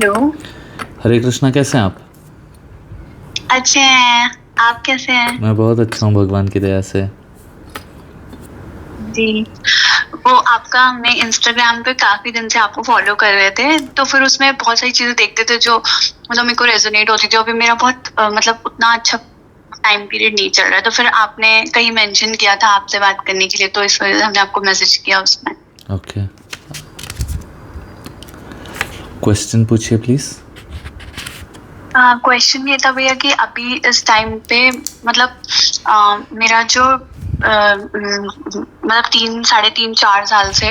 Hello. हरे कृष्णा, कैसे हैं आप? अच्छे हैं, आप कैसे हैं? मैं बहुत अच्छा हूँ भगवान की दया से। जी। वो आपका हमने इंस्टाग्राम पे काफी दिन से आपको फॉलो कर रहे थे, तो फिर उसमें बहुत सारी चीजें देखते थे जो मतलब मेरे को रेजोनेट होती थी। अभी मेरा बहुत मतलब उतना अच्छा टाइम पीरियड नहीं चल रहा है, तो फिर आपने कहीं मेंशन किया था आपसे बात करने के लिए, तो इस वजह से हमने आपको मैसेज किया उसमें। ओके, क्वेश्चन पूछिए प्लीज। क्वेश्चन ये था भैया कि अभी इस टाइम पे मतलब मेरा जो मतलब 3, साढ़े 3, 4 साल से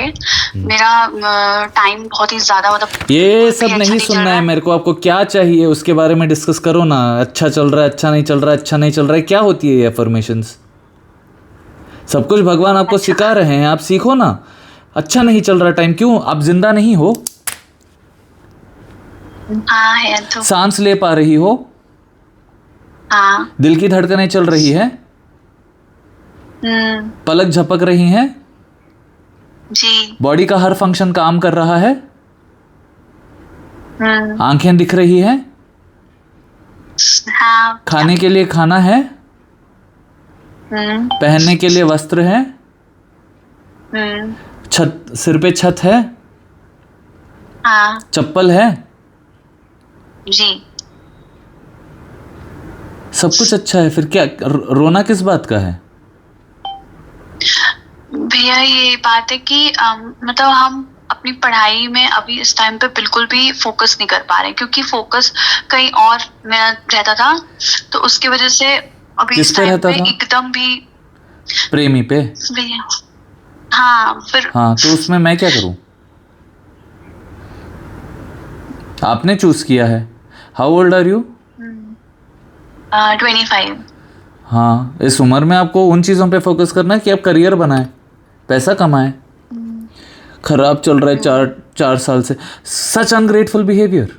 मेरा टाइम बहुत ही ज्यादा मतलब ये बिल्कुल भी सब अच्छा नहीं नहीं चल सुनना रहा है है। मेरे को। आपको क्या चाहिए उसके बारे में डिस्कस करो ना। अच्छा चल रहा है, अच्छा नहीं चल रहा है, अच्छा नहीं चल रहा है, क्या होती है ये अफर्मेशंस? सब कुछ भगवान आपको अच्छा। सिखा रहे हैं, आप सीखो ना। अच्छा नहीं चल रहा टाइम, क्यों? आप जिंदा नहीं हो? हाँ है तो। सांस ले पा रही हो? हाँ। दिल की धड़कनें चल रही है? हम्म। पलक झपक रही हैं? जी। बॉडी का हर फंक्शन काम कर रहा है? हम्म। आंखें दिख रही हैं? हाँ क्या? खाने के लिए खाना है? हम्म। पहनने के लिए वस्त्र है? हम्म। छत, सिर पे छत है? हाँ। चप्पल है? जी। सब कुछ अच्छा है, फिर क्या रोना किस बात का है? भैया ये बात है कि मतलब हम अपनी पढ़ाई में अभी इस टाइम पे बिल्कुल भी फोकस नहीं कर पा रहे, क्योंकि फोकस कहीं और मेरा रहता था, तो उसकी वजह से अभी किस इस पे टाइम रहता पे था? एकदम भी। प्रेमी पे? हाँ फिर। हाँ, तो उसमें मैं क्या करूं? आपने चूज किया है। How old are you? 25। हाँ, इस उम्र में आपको उन चीज़ों पे फोकस करना है कि आप करियर बनाएं, पैसा कमाएं। खराब चल रहा है 4 साल से। सच अनग्रेटफुल बिहेवियर।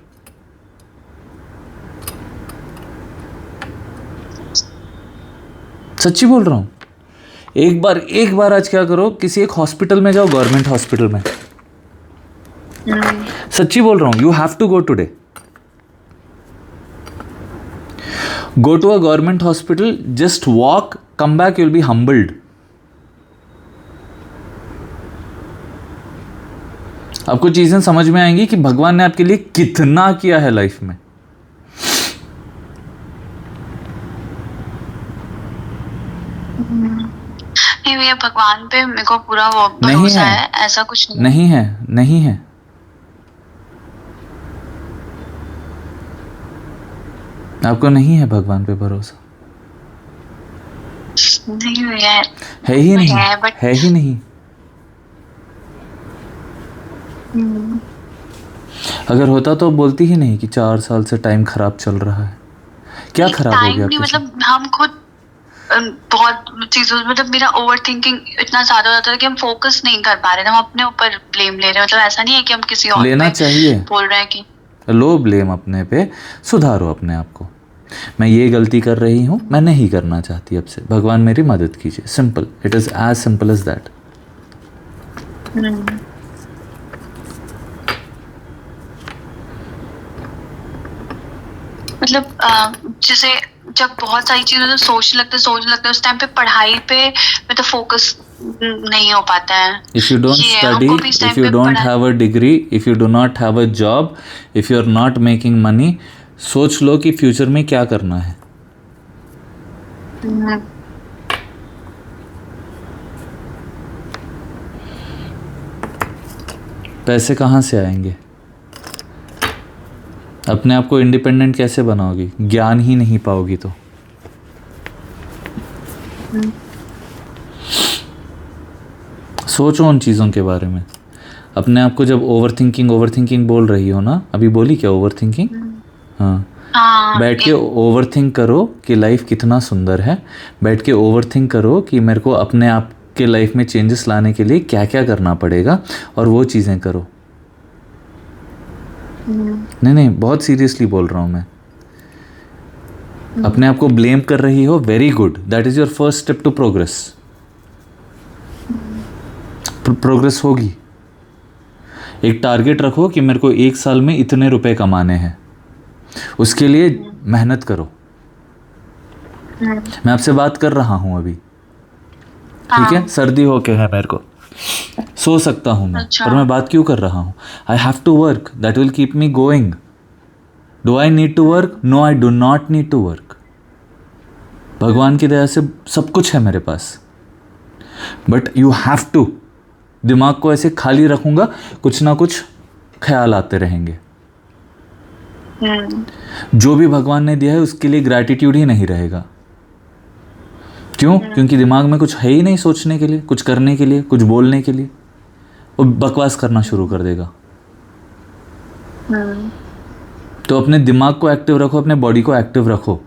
सच्ची बोल रहा हूं। एक बार आज क्या करो, किसी एक हॉस्पिटल में जाओ, गवर्नमेंट हॉस्पिटल में। सच्ची बोल रहा हूं, you have to go today. Go to a government hospital, just walk, come back, you will be humbled. आपको चीजें समझ में आएंगी कि भगवान ने आपके लिए कितना किया है लाइफ में। नहीं भैया, भगवान पे मेरे को पूरा वो नहीं भरोसा है, है, ऐसा कुछ नहीं। नहीं है, नहीं है। आपको नहीं है भगवान पे भरोसा? नहीं भैया है ही नहीं, है बट। है ही नहीं। अगर होता तो बोलती ही नहीं कि 4 साल से टाइम खराब चल रहा है। क्या खराब हो टाइम गया नहीं, आपके साथ? मतलब हम खुद बहुत चीजों मतलब मेरा ओवर थिंकिंग इतना ज्यादा हो जाता है कि हम फोकस नहीं कर पा रहे थे, हम अपने ऊपर ब्लेम ले रहे हैं। मतलब ऐसा नहीं है कि हम किसी और लेना पे चाहिए। बोल रहे हैं कि लो ब्लेम अपने पे, सुधारो अपने आप को। मैं ये गलती कर रही हूँ, मैं नहीं करना चाहती अब से, भगवान मेरी मदद कीजिए। Simple, it is as simple as that. मतलब जैसे जब बहुत सारी चीजों से सोचने लगते उस टाइम पे पढ़ाई पे मतलब फोकस नहीं हो पाता है। If you don't ये है, study, हमको भी इस if टाइम you पे don't पढ़ा। have a degree, if you do not have a job, if you are not making money, सोच लो कि फ्यूचर में क्या करना है। पैसे कहाँ से आएंगे? अपने आप को इंडिपेंडेंट कैसे बनाओगी? ज्ञान ही नहीं पाओगी तो। सोचो उन चीज़ों के बारे में। अपने आप को जब ओवर थिंकिंग बोल रही हो ना, अभी बोली क्या ओवर थिंकिंग? हाँ, बैठ के ओवर थिंक करो कि लाइफ कितना सुंदर है। बैठ के ओवर थिंक करो कि मेरे को अपने आप के लाइफ में चेंजेस लाने के लिए क्या क्या करना पड़ेगा, और वो चीज़ें करो। नहीं, बहुत सीरियसली बोल रहा हूँ मैं। अपने आप को ब्लेम कर रही हो, very good, that is your first step to progress. Progress होगी। एक टारगेट रखो कि मेरे को 1 साल में इतने रुपए कमाने हैं, उसके लिए मेहनत करो। मैं आपसे बात कर रहा हूँ अभी, ठीक है, सर्दी हो के है, मेरे को सो सकता हूँ मैं, अच्छा। पर मैं बात क्यों कर रहा हूँ? I have to work, that will keep me going. Do I need to work? No, I do not need to work. भगवान की दया से सब कुछ है मेरे पास, बट यू हैव टू। दिमाग को ऐसे खाली रखूंगा, कुछ ना कुछ ख्याल आते रहेंगे। जो भी भगवान ने दिया है उसके लिए ग्रैटिट्यूड ही नहीं रहेगा। क्यों? क्योंकि दिमाग में कुछ है ही नहीं सोचने के लिए, कुछ करने के लिए, कुछ बोलने के लिए। वो बकवास करना शुरू कर देगा। तो अपने दिमाग को एक्टिव रखो, अपने बॉडी को एक्टिव रखो,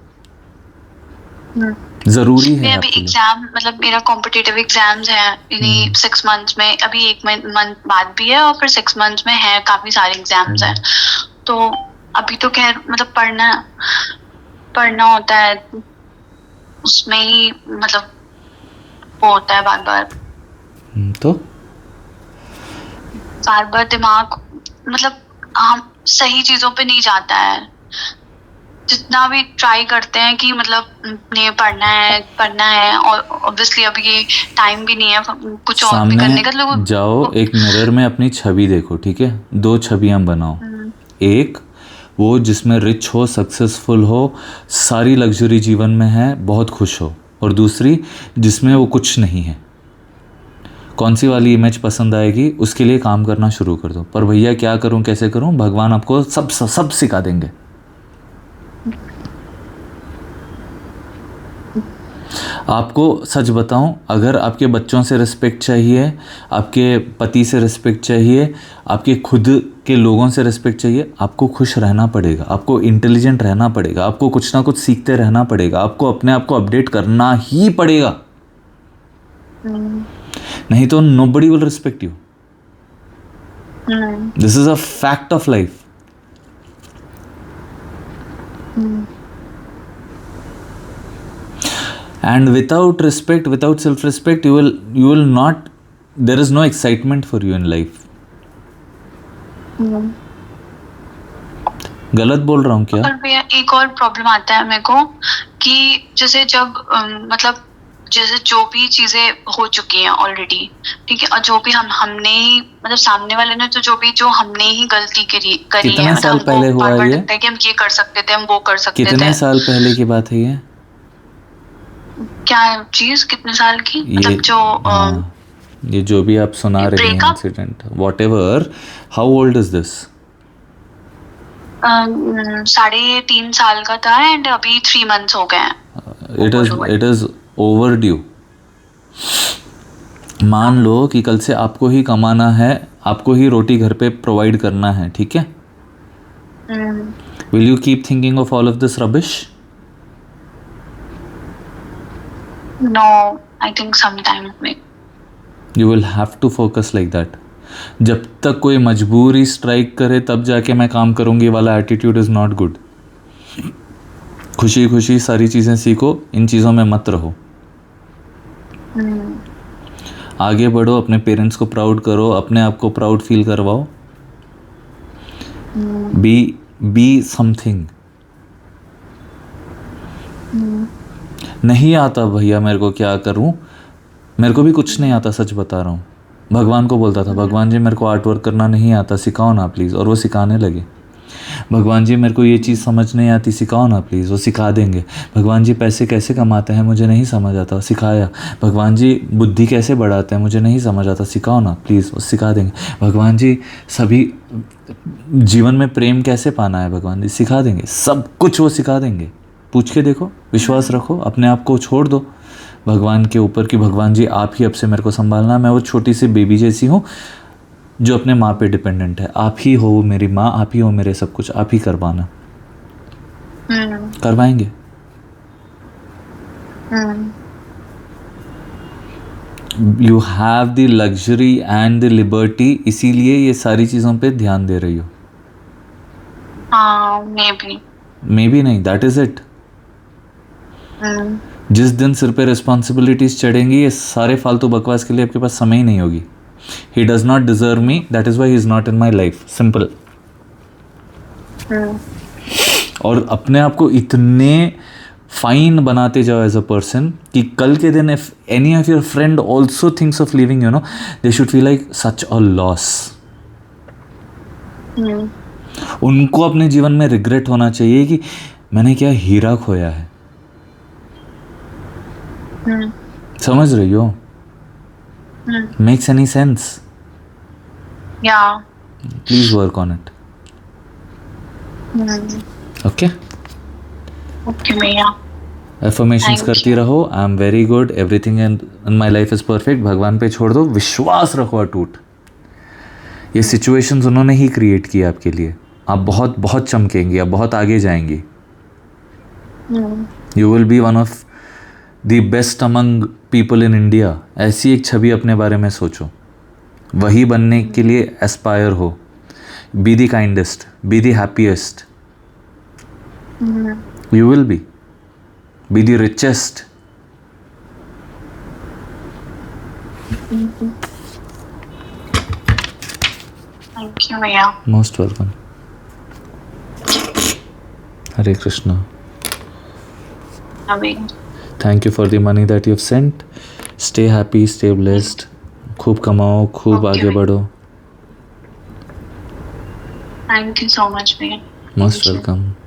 जरूरी है मैं अभी आपके लिए। एग्जाम, मतलब मेरा कॉम्पिटिटिव एग्जाम्स हैं इन्हीं 6 मंथ्स में, अभी 1 मंथ बाद भी है और फिर 6 मंथ्स में है, काफी सारे एग्जाम्स हैं। तो अभी तो खैर मतलब पढ़ना होता है, उसमें ही मतलब वो होता है बार तो बार दिमाग मतलब हम सही चीजों पे नहीं जाता है। जितना भी ट्राई करते हैं कि मतलब नहीं पढ़ना है और ऑब्वियसली अभी ये टाइम भी नहीं है कुछ और भी करने का। सामने जाओ, एक मिरर में अपनी छवि देखो, ठीक है? 2 छवियां बनाओ। एक वो जिसमें रिच हो, सक्सेसफुल हो, सारी लग्जरी जीवन में है, बहुत खुश हो, और दूसरी जिसमें वो कुछ नहीं है। कौन सी वाली इमेज पसंद आएगी, उसके लिए काम करना शुरू कर दो। पर भैया क्या करूं, कैसे करूं? भगवान आपको सब सिखा देंगे। आपको सच बताऊं, अगर आपके बच्चों से रिस्पेक्ट चाहिए, आपके पति से रिस्पेक्ट चाहिए, आपके खुद के लोगों से रिस्पेक्ट चाहिए, आपको खुश रहना पड़ेगा, आपको इंटेलिजेंट रहना पड़ेगा, आपको कुछ ना कुछ सीखते रहना पड़ेगा, आपको अपने आप को अपडेट करना ही पड़ेगा। नहीं तो nobody will respect you. This is a fact of life. And without respect, without self-respect, you will not. There is no excitement for you in life. गलत बोल रहा हूँ क्या? और भैया एक और प्रॉब्लम आता है मेरे को कि जैसे जब मतलब जैसे जो भी चीजें हो चुकी हैं ऑलरेडी, ठीक है, और जो भी हमने ही मतलब सामने वाले ने तो जो हमने ही गलती करी है, कितने साल मतलब पहले हुआ ये? लगता है कि हम ये कर सकते थे, हम वो कर सकते थे। कितने साल पहले की बात है ये? क्या चीज? कितने साल की? मतलब जो ये जो भी आप सुना रहे हैं incident, whatever, how old is this? 3.5 साल का था एंड अभी 3 मंथ्स हो गए हैं। It is over due. मान लो कि कल से आपको ही कमाना है, आपको ही रोटी घर पे प्रोवाइड करना है, ठीक है? Will you keep thinking of all of this rubbish? No, I think sometime में you will have to focus like that. जब तक कोई मजबूरी स्ट्राइक करे तब जाके मैं काम करूंगी वाला एटीट्यूड इज नॉट गुड। खुशी खुशी सारी चीज़ें सीखो, इन चीज़ों में मत रहो। आगे बढ़ो, अपने पेरेंट्स को प्राउड करो, अपने आप को प्राउड फील करवाओ। Be something. नहीं आता भैया मेरे को, क्या करूं? मेरे को भी कुछ नहीं आता, सच बता रहा हूँ। भगवान को बोलता था, भगवान जी मेरे को आर्ट वर्क करना नहीं आता, सिखाओ ना प्लीज़, और वो सिखाने लगे। भगवान जी मेरे को ये चीज़ समझ नहीं आती, सिखाओ ना प्लीज़, वो सिखा देंगे। भगवान जी पैसे कैसे कमाते हैं, मुझे नहीं समझ आता, सिखाया। भगवान जी बुद्धि कैसे बढ़ाते हैं, मुझे नहीं समझ आता, सिखाओ ना प्लीज़, वो सिखा देंगे। भगवान जी सभी जीवन में प्रेम कैसे पाना है, भगवान जी सिखा देंगे, सब कुछ वो सिखा देंगे। पूछ के देखो, विश्वास रखो, अपने आप को छोड़ दो भगवान के ऊपर कि भगवान जी आप ही अब से मेरे को संभालना। मैं वो छोटी सी बेबी जैसी हूँ जो अपने माँ पे डिपेंडेंट है। आप ही हो मेरी माँ, आप ही हो मेरे सब कुछ, आप ही करवाना। करवाएंगे। You have the luxury and the liberty, इसीलिए ये सारी चीज़ों पे ध्यान दे रही हो। मे बी नहीं, दैट इज इट। जिस दिन सिर पे रिस्पॉन्सिबिलिटीज चढ़ेंगी, ये सारे फालतू बकवास के लिए आपके पास समय ही नहीं होगी। He does not deserve me, that is why he is not in my life, simple. और अपने आप को इतने फाइन बनाते जाओ एज अ पर्सन कि कल के दिन if any of your friend also thinks of living, you know, they should feel like such a loss. उनको अपने जीवन में रिग्रेट होना चाहिए कि मैंने क्या हीरा खोया है। समझ रही हो? Makes any sense? या please work on it. Okay, okay भैया। एफर्मेशंस Thank करती you. रहो, I am very good, everything in my life is perfect, भगवान पे छोड़ दो, विश्वास रखो अटूट। ये सिचुएशंस उन्होंने ही क्रिएट की आपके लिए। आप बहुत बहुत चमकेंगी, आप बहुत आगे जाएंगी। You will B one of the best among people in India. ऐसी एक छवि अपने बारे में सोचो, वही बनने के लिए एस्पायर हो। Be the kindest, be the happiest, you will be the richest. Thank you भैया। Most welcome. हरे कृष्णा। अभी thank you for the money that you have sent. Stay happy, stay blessed, खूब कमाओ, खूब Okay. आगे बढ़ो। थैंक यू सो मच भैया। Most Thank you. Welcome.